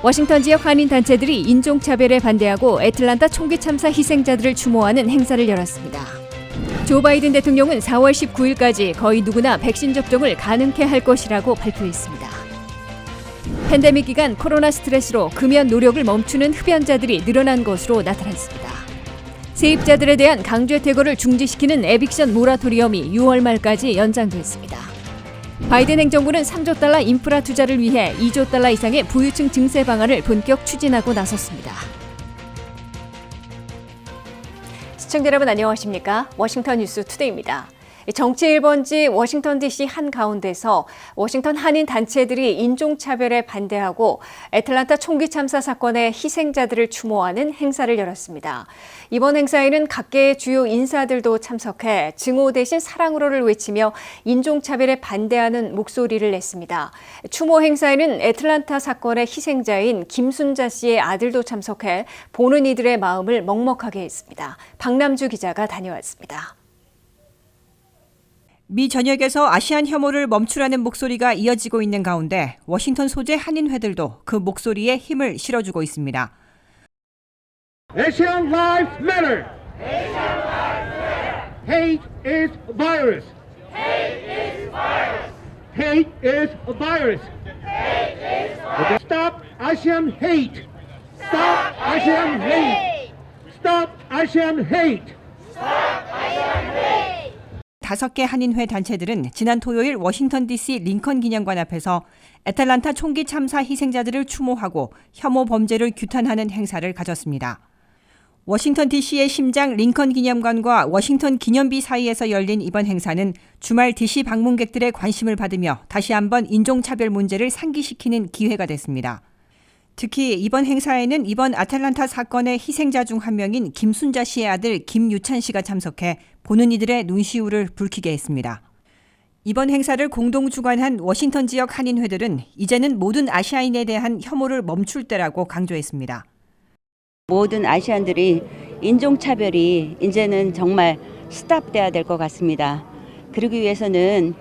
워싱턴 지역 한인 단체들이 인종차별에 반대하고 애틀란타 총기 참사 희생자들을 추모하는 행사를 열었습니다. 조 바이든 대통령은 4월 19일까지 거의 누구나 백신 접종을 가능케 할 것이라고 발표했습니다. 팬데믹 기간 코로나 스트레스로 금연 노력을 멈추는 흡연자들이 늘어난 것으로 나타났습니다. 세입자들에 대한 강제 퇴거를 중지시키는 에빅션 모라토리엄이 6월 말까지 연장됐습니다. 바이든 행정부는 3조 달러 인프라 투자를 위해 2조 달러 이상의 부유층 증세 방안을 본격 추진하고 나섰습니다. 시청자 여러분 안녕하십니까? 워싱턴 뉴스 투데이입니다. 정치 1번지 워싱턴 DC 한가운데서 워싱턴 한인 단체들이 인종차별에 반대하고 애틀란타 총기 참사 사건의 희생자들을 추모하는 행사를 열었습니다. 이번 행사에는 각계의 주요 인사들도 참석해 증오 대신 사랑으로를 외치며 인종차별에 반대하는 목소리를 냈습니다. 추모 행사에는 애틀란타 사건의 희생자인 김순자 씨의 아들도 참석해 보는 이들의 마음을 먹먹하게 했습니다. 박남주 기자가 다녀왔습니다. 미 전역에서 아시안 혐오를 멈추라는 목소리가 이어지고 있는 가운데 워싱턴 소재 한인회들도 그 목소리에 힘을 실어주고 있습니다. Asian lives matter. Asian lives matter. Hate is virus. Hate is virus. Hate is a virus. Hate is virus. Stop Asian hate. Stop Asian hate. Stop Asian hate. Stop Asian hate. 5개 한인회 단체들은 지난 토요일 워싱턴 DC 링컨 기념관 앞에서 애틀란타 총기 참사 희생자들을 추모하고 혐오 범죄를 규탄하는 행사를 가졌습니다. 워싱턴 DC의 심장 링컨 기념관과 워싱턴 기념비 사이에서 열린 이번 행사는 주말 DC 방문객들의 관심을 받으며 다시 한번 인종차별 문제를 상기시키는 기회가 됐습니다. 특히 이번 행사에는 이번 아틀란타 사건의 희생자 중 한 명인 김순자 씨의 아들 김유찬 씨가 참석해 보는 이들의 눈시울을 붉히게 했습니다. 이번 행사를 공동 주관한 워싱턴 지역 한인회들은 이제는 모든 아시아인에 대한 혐오를 멈출 때라고 강조했습니다. 모든 아시안들이 인종차별이 이제는 정말 스탑돼야 될 것 같습니다. 그러기 위해서는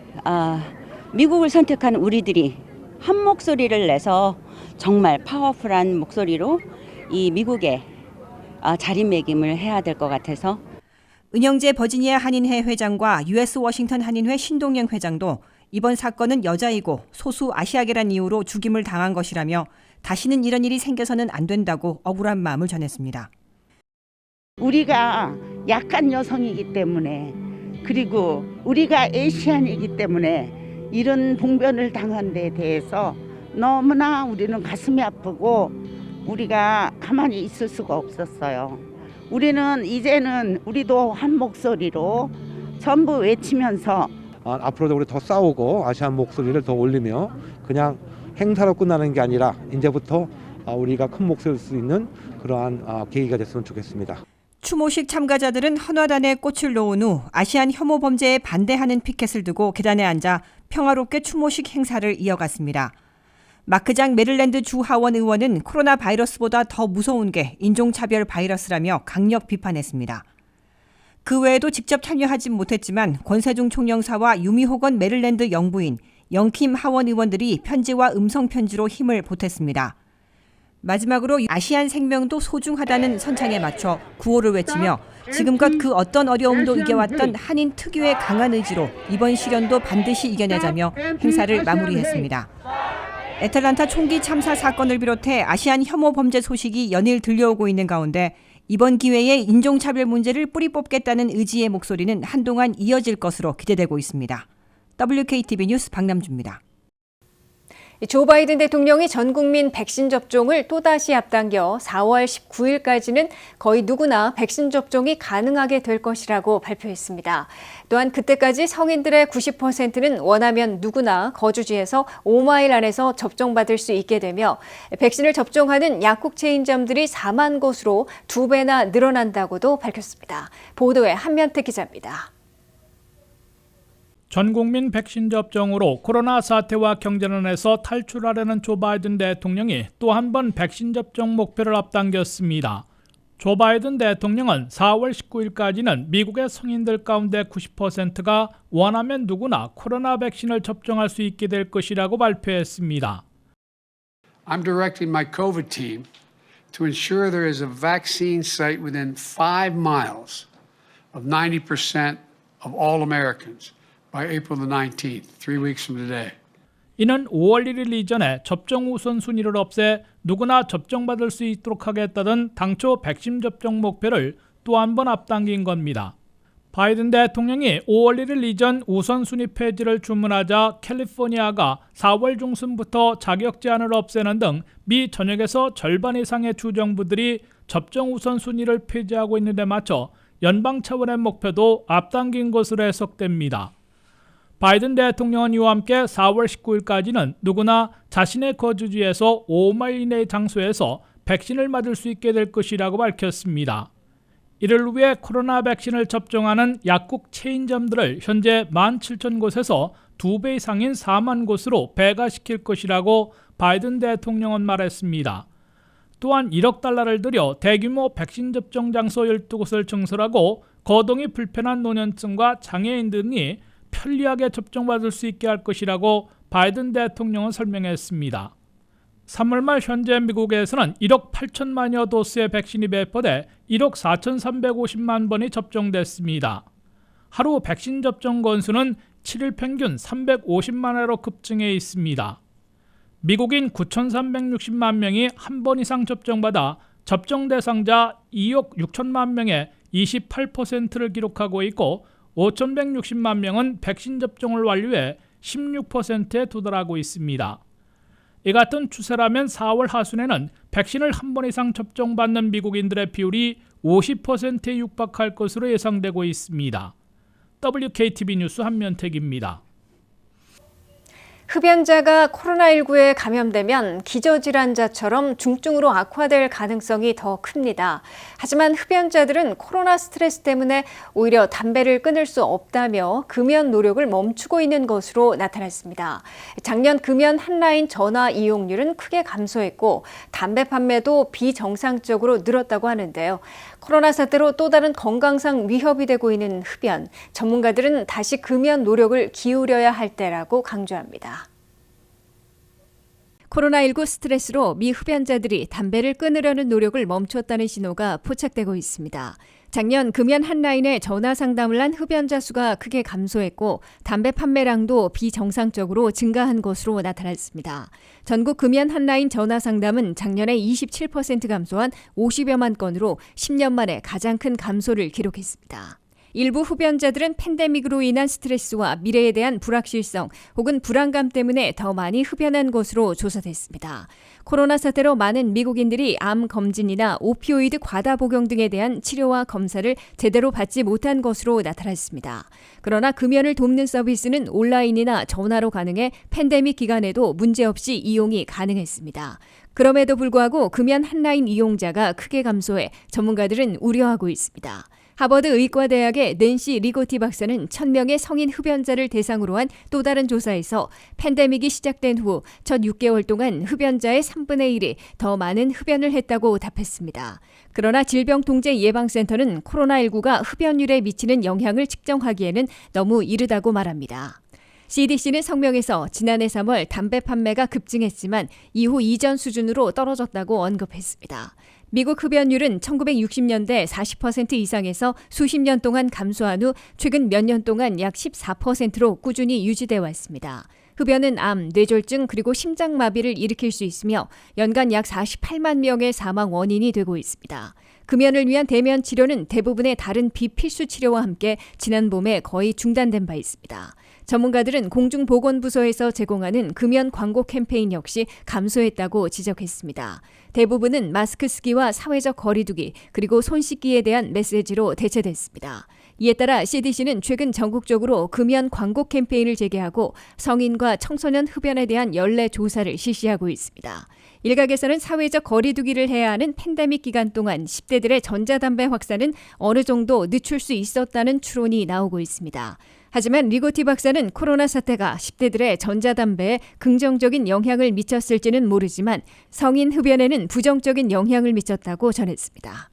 미국을 선택한 우리들이 한 목소리를 내서 정말 파워풀한 목소리로 이 미국에 자리매김을 해야 될 것 같아서 은영재 버지니아 한인회 회장과 US 워싱턴 한인회 신동영 회장도 이번 사건은 여자이고 소수 아시아계란 이유로 죽임을 당한 것이라며 다시는 이런 일이 생겨서는 안 된다고 억울한 마음을 전했습니다. 우리가 약한 여성이기 때문에 그리고 우리가 아시안이기 때문에 이런 봉변을 당한 데 대해서 너무나 우리는 가슴이 아프고 우리가 가만히 있을 수가 없었어요. 우리는 이제는 우리도 한 목소리로 전부 외치면서 앞으로도 우리 더 싸우고 아시안 목소리를 더 올리며 그냥 행사로 끝나는 게 아니라 이제부터 우리가 큰 목소리를 쓸 수 있는 그러한 계기가 됐으면 좋겠습니다. 추모식 참가자들은 헌화단에 꽃을 놓은 후 아시안 혐오 범죄에 반대하는 피켓을 두고 계단에 앉아 평화롭게 추모식 행사를 이어갔습니다. 마크장 메릴랜드 주 하원 의원은 코로나 바이러스보다 더 무서운 게 인종차별 바이러스라며 강력 비판했습니다. 그 외에도 직접 참여하진 못했지만 권세중 총영사와 유미호건 메릴랜드 영부인, 영킴 하원 의원들이 편지와 음성편지로 힘을 보탰습니다. 마지막으로 아시안 생명도 소중하다는 선창에 맞춰 구호를 외치며 지금껏 그 어떤 어려움도 이겨왔던 한인 특유의 강한 의지로 이번 시련도 반드시 이겨내자며 행사를 마무리했습니다. 애틀란타 총기 참사 사건을 비롯해 아시안 혐오 범죄 소식이 연일 들려오고 있는 가운데 이번 기회에 인종차별 문제를 뿌리 뽑겠다는 의지의 목소리는 한동안 이어질 것으로 기대되고 있습니다. WKTV 뉴스 박남주입니다. 조 바이든 대통령이 전 국민 백신 접종을 또다시 앞당겨 4월 19일까지는 거의 누구나 백신 접종이 가능하게 될 것이라고 발표했습니다. 또한 그때까지 성인들의 90%는 원하면 누구나 거주지에서 5마일 안에서 접종받을 수 있게 되며 백신을 접종하는 약국 체인점들이 4만 곳으로 2배나 늘어난다고도 밝혔습니다. 보도에 한면태 기자입니다. 전 국민 백신 접종으로 코로나 사태와 경제난에서 탈출하려는 조 바이든 대통령이 또 한 번 백신 접종 목표를 앞당겼습니다. 조 바이든 대통령은 4월 19일까지는 미국의 성인들 가운데 90%가 원하면 누구나 코로나 백신을 접종할 수 있게 될 것이라고 발표했습니다. I'm directing my COVID team to ensure there is a vaccine site within 5 miles of 90% of all Americans by April the 19th, 3 weeks from today. 이는 5월 1일 이전에 접종 우선순위를 없애 누구나 접종받을 수 있도록 하겠다던 당초 백신 접종 목표를 또 한 번 앞당긴 겁니다. 바이든 대통령이 5월 1일 이전 우선순위 폐지를 주문하자 캘리포니아가 4월 중순부터 자격 제한을 없애는 등 미 전역에서 절반 이상의 주정부들이 접종 우선순위를 폐지하고 있는 데 맞춰 연방 차원의 목표도 앞당긴 것으로 해석됩니다. 바이든 대통령은 이와 함께 4월 19일까지는 누구나 자신의 거주지에서 5마일 이내의 장소에서 백신을 맞을 수 있게 될 것이라고 밝혔습니다. 이를 위해 코로나 백신을 접종하는 약국 체인점들을 현재 17,000곳에서 2배 이상인 4만 곳으로 배가시킬 것이라고 바이든 대통령은 말했습니다. 또한 1억 달러를 들여 대규모 백신 접종 장소 12곳을 증설하고 거동이 불편한 노년층과 장애인 등이 편리하게 접종받을 수 있게 할 것이라고 바이든 대통령은 설명했습니다. 3월 말 현재 미국에서는 1억 8천만여 도스의 백신이 배포돼 1억 4,350만 번이 접종됐습니다. 하루 백신 접종 건수는 7일 평균 350만 회로 급증해 있습니다. 미국인 9,360만 명이 한 번 이상 접종받아 접종 대상자 2억 6천만 명의 28%를 기록하고 있고 5,160만 명은 백신 접종을 완료해 16%에 도달하고 있습니다. 이 같은 추세라면 4월 하순에는 백신을 한 번 이상 접종받는 미국인들의 비율이 50%에 육박할 것으로 예상되고 있습니다. WKTV 뉴스 한면택입니다. 흡연자가 코로나19에 감염되면 기저질환자처럼 중증으로 악화될 가능성이 더 큽니다. 하지만 흡연자들은 코로나 스트레스 때문에 오히려 담배를 끊을 수 없다며 금연 노력을 멈추고 있는 것으로 나타났습니다. 작년 금연 한라인 전화 이용률은 크게 감소했고 담배 판매도 비정상적으로 늘었다고 하는데요. 코로나 사태로 또 다른 건강상 위협이 되고 있는 흡연, 전문가들은 다시 금연 노력을 기울여야 할 때라고 강조합니다. 코로나19 스트레스로 미 흡연자들이 담배를 끊으려는 노력을 멈췄다는 신호가 포착되고 있습니다. 작년 금연 한라인에 전화 상담을 한 흡연자 수가 크게 감소했고 담배 판매량도 비정상적으로 증가한 것으로 나타났습니다. 전국 금연 한라인 전화 상담은 작년에 27% 감소한 50여만 건으로 10년 만에 가장 큰 감소를 기록했습니다. 일부 흡연자들은 팬데믹으로 인한 스트레스와 미래에 대한 불확실성 혹은 불안감 때문에 더 많이 흡연한 것으로 조사됐습니다. 코로나 사태로 많은 미국인들이 암 검진이나 오피오이드 과다 복용 등에 대한 치료와 검사를 제대로 받지 못한 것으로 나타났습니다. 그러나 금연을 돕는 서비스는 온라인이나 전화로 가능해 팬데믹 기간에도 문제없이 이용이 가능했습니다. 그럼에도 불구하고 금연 한라인 이용자가 크게 감소해 전문가들은 우려하고 있습니다. 하버드 의과대학의 낸시 리고티 박사는 1,000명의 성인 흡연자를 대상으로 한 또 다른 조사에서 팬데믹이 시작된 후 첫 6개월 동안 흡연자의 3분의 1이 더 많은 흡연을 했다고 답했습니다. 그러나 질병통제예방센터는 코로나19가 흡연율에 미치는 영향을 측정하기에는 너무 이르다고 말합니다. CDC는 성명에서 지난해 3월 담배 판매가 급증했지만 이후 이전 수준으로 떨어졌다고 언급했습니다. 미국 흡연율은 1960년대 40% 이상에서 수십 년 동안 감소한 후 최근 몇 년 동안 약 14%로 꾸준히 유지돼 왔습니다. 흡연은 암, 뇌졸중 그리고 심장마비를 일으킬 수 있으며 연간 약 48만 명의 사망 원인이 되고 있습니다. 금연을 위한 대면 치료는 대부분의 다른 비필수 치료와 함께 지난 봄에 거의 중단된 바 있습니다. 전문가들은 공중보건부서에서 제공하는 금연 광고 캠페인 역시 감소했다고 지적했습니다. 대부분은 마스크 쓰기와 사회적 거리 두기 그리고 손 씻기에 대한 메시지로 대체됐습니다. 이에 따라 CDC는 최근 전국적으로 금연 광고 캠페인을 재개하고 성인과 청소년 흡연에 대한 연례 조사를 실시하고 있습니다. 일각에서는 사회적 거리 두기를 해야 하는 팬데믹 기간 동안 10대들의 전자담배 확산은 어느 정도 늦출 수 있었다는 추론이 나오고 있습니다. 하지만 리고티 박사는 코로나 사태가 10대들의 전자담배에 긍정적인 영향을 미쳤을지는 모르지만 성인 흡연에는 부정적인 영향을 미쳤다고 전했습니다.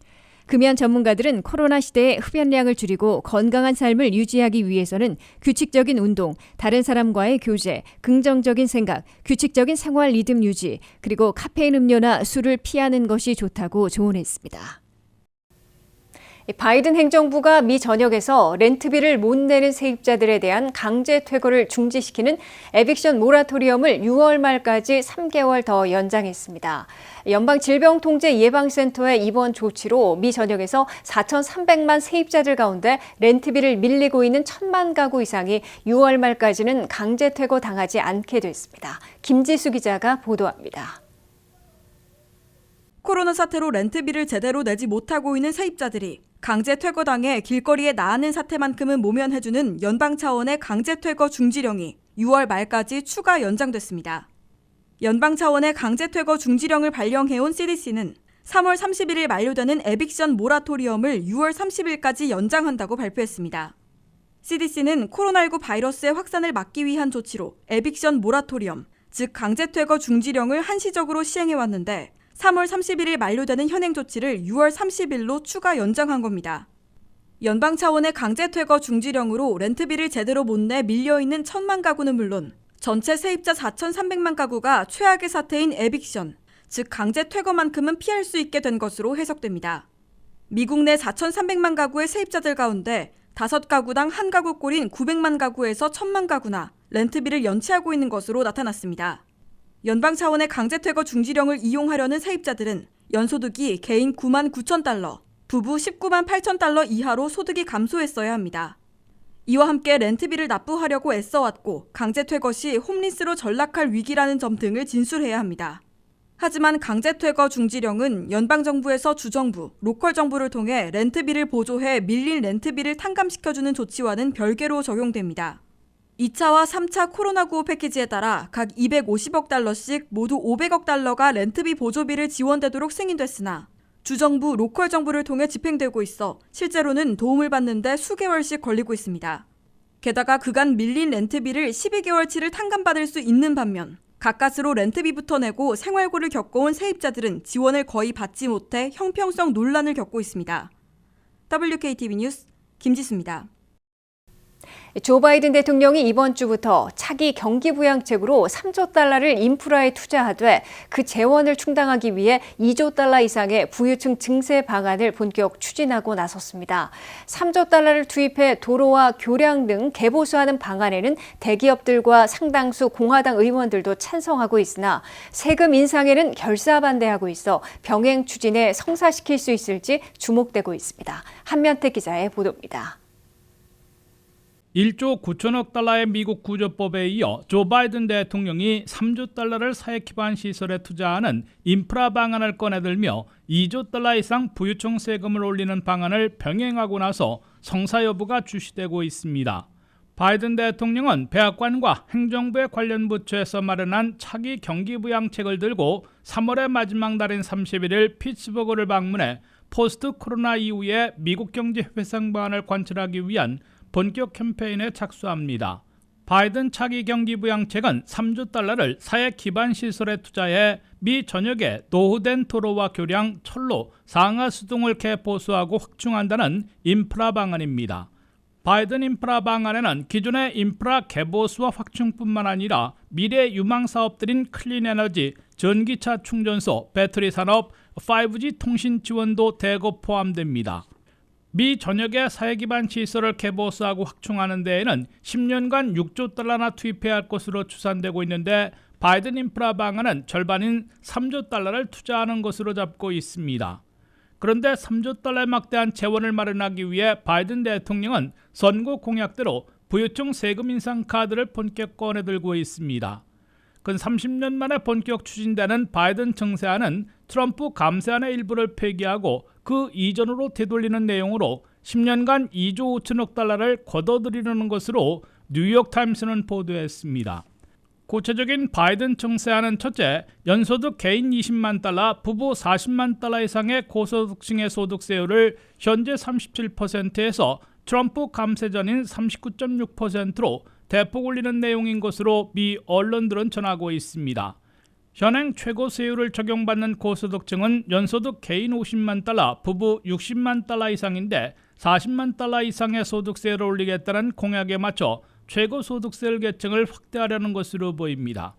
금연 전문가들은 코로나 시대에 흡연량을 줄이고 건강한 삶을 유지하기 위해서는 규칙적인 운동, 다른 사람과의 교제, 긍정적인 생각, 규칙적인 생활 리듬 유지, 그리고 카페인 음료나 술을 피하는 것이 좋다고 조언했습니다. 바이든 행정부가 미 전역에서 렌트비를 못 내는 세입자들에 대한 강제 퇴거를 중지시키는 에빅션 모라토리엄을 6월 말까지 3개월 더 연장했습니다. 연방질병통제예방센터의 이번 조치로 미 전역에서 4,300만 세입자들 가운데 렌트비를 밀리고 있는 1,000만 가구 이상이 6월 말까지는 강제 퇴거 당하지 않게 됐습니다. 김지수 기자가 보도합니다. 코로나 사태로 렌트비를 제대로 내지 못하고 있는 세입자들이 강제 퇴거당해 길거리에 나앉는 사태만큼은 모면해주는 연방 차원의 강제 퇴거 중지령이 6월 말까지 추가 연장됐습니다. 연방 차원의 강제 퇴거 중지령을 발령해온 CDC는 3월 31일 만료되는 에빅션 모라토리엄을 6월 30일까지 연장한다고 발표했습니다. CDC는 코로나19 바이러스의 확산을 막기 위한 조치로 에빅션 모라토리엄, 즉 강제 퇴거 중지령을 한시적으로 시행해왔는데 3월 31일 만료되는 현행 조치를 6월 30일로 추가 연장한 겁니다. 연방 차원의 강제 퇴거 중지령으로 렌트비를 제대로 못 내 밀려있는 1,000만 가구는 물론 전체 세입자 4,300만 가구가 최악의 사태인 에빅션, 즉 강제 퇴거만큼은 피할 수 있게 된 것으로 해석됩니다. 미국 내 4,300만 가구의 세입자들 가운데 5가구당 1가구 꼴인 900만 가구에서 1,000만 가구나 렌트비를 연체하고 있는 것으로 나타났습니다. 연방 차원의 강제 퇴거 중지령을 이용하려는 세입자들은 연소득이 개인 9만 9천 달러, 부부 19만 8천 달러 이하로 소득이 감소했어야 합니다. 이와 함께 렌트비를 납부하려고 애써왔고 강제 퇴거 시 홈리스로 전락할 위기라는 점 등을 진술해야 합니다. 하지만 강제 퇴거 중지령은 연방정부에서 주정부, 로컬 정부를 통해 렌트비를 보조해 밀린 렌트비를 탕감시켜주는 조치와는 별개로 적용됩니다. 2차와 3차 코로나9 패키지에 따라 각 250억 달러씩 모두 500억 달러가 렌트비 보조비를 지원되도록 승인됐으나 주정부, 로컬 정부를 통해 집행되고 있어 실제로는 도움을 받는 데 수개월씩 걸리고 있습니다. 게다가 그간 밀린 렌트비를 12개월치를 탕감받을 수 있는 반면 가까스로 렌트비부터 내고 생활고를 겪어온 세입자들은 지원을 거의 받지 못해 형평성 논란을 겪고 있습니다. WKTV 뉴스 김지수입니다. 조 바이든 대통령이 이번 주부터 차기 경기부양책으로 3조 달러를 인프라에 투자하되 그 재원을 충당하기 위해 2조 달러 이상의 부유층 증세 방안을 본격 추진하고 나섰습니다. 3조 달러를 투입해 도로와 교량 등 개보수하는 방안에는 대기업들과 상당수 공화당 의원들도 찬성하고 있으나 세금 인상에는 결사반대하고 있어 병행 추진에 성사시킬 수 있을지 주목되고 있습니다. 한면태 기자의 보도입니다. 1조 9천억 달러의 미국 구조법에 이어 조 바이든 대통령이 3조 달러를 사회 기반 시설에 투자하는 인프라 방안을 꺼내들며 2조 달러 이상 부유층 세금을 올리는 방안을 병행하고 나서 성사 여부가 주시되고 있습니다. 바이든 대통령은 백악관과 행정부의 관련 부처에서 마련한 차기 경기부양책을 들고 3월의 마지막 날인 31일 피츠버그를 방문해 포스트 코로나 이후의 미국 경제 회상 방안을 관철하기 위한 본격 캠페인에 착수합니다. 바이든 차기 경기부양책은 3조 달러를 사회 기반 시설에 투자해 미 전역에 노후된 도로와 교량, 철로, 상하수 등을 개보수하고 확충한다는 인프라 방안입니다. 바이든 인프라 방안에는 기존의 인프라 개보수와 확충뿐만 아니라 미래 유망 사업들인 클린 에너지, 전기차 충전소, 배터리 산업, 5G 통신 지원도 대거 포함됩니다. 미 전역의 사회 기반 시설을 개보수하고 확충하는 데에는 10년간 6조 달러나 투입해야 할 것으로 추산되고 있는데 바이든 인프라 방안은 절반인 3조 달러를 투자하는 것으로 잡고 있습니다. 그런데 3조 달러의 막대한 재원을 마련하기 위해 바이든 대통령은 선거 공약대로 부유층 세금 인상 카드를 본격 꺼내들고 있습니다. 근 30년 만에 본격 추진되는 바이든 증세안은 트럼프 감세안의 일부를 폐기하고 그 이전으로 되돌리는 내용으로 10년간 2조 5천억 달러를 걷어들이려는 것으로 뉴욕타임스는 보도했습니다. 구체적인 바이든 증세안은 첫째, 연소득 개인 20만 달러, 부부 40만 달러 이상의 고소득층의 소득세율을 현재 37%에서 트럼프 감세 전인 39.6%로 대폭 올리는 내용인 것으로 미 언론들은 전하고 있습니다. 현행 최고 세율을 적용받는 고소득층은 연소득 개인 50만 달러, 부부 60만 달러 이상인데 40만 달러 이상의 소득세를 올리겠다는 공약에 맞춰 최고 소득세율 계층을 확대하려는 것으로 보입니다.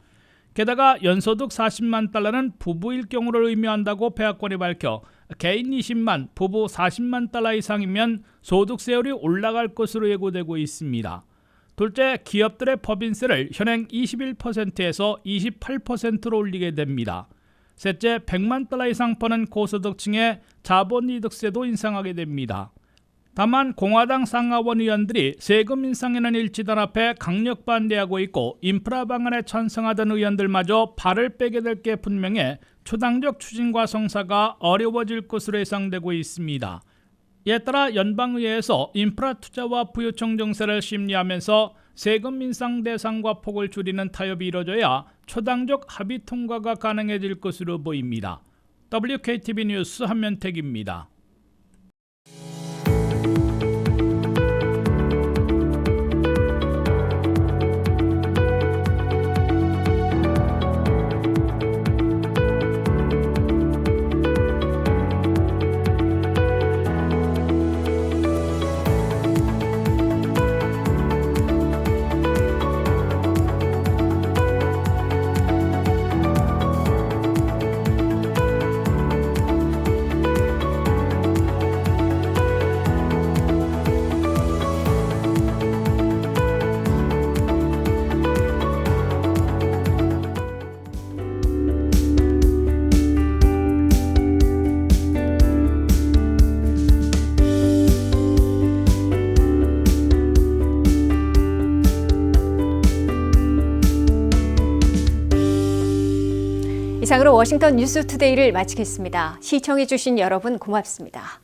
게다가 연소득 40만 달러는 부부일 경우를 의미한다고 백악관이 밝혀 개인 20만, 부부 40만 달러 이상이면 소득세율이 올라갈 것으로 예고되고 있습니다. 둘째, 기업들의 법인세를 현행 21%에서 28%로 올리게 됩니다. 셋째, 100만 달러 이상 버는 고소득층의 자본이득세도 인상하게 됩니다. 다만 공화당 상하원 의원들이 세금 인상에는 일치단 앞에 강력 반대하고 있고 인프라 방안에 찬성하던 의원들마저 발을 빼게 될 게 분명해 초당적 추진과 성사가 어려워질 것으로 예상되고 있습니다. 이에 따라 연방의회에서 인프라 투자와 부유청 정세를 심리하면서 세금 인상 대상과 폭을 줄이는 타협이 이뤄져야 초당적 합의 통과가 가능해질 것으로 보입니다. WKTV 뉴스 한면택입니다. 이상으로 워싱턴 뉴스 투데이를 마치겠습니다. 시청해주신 여러분 고맙습니다.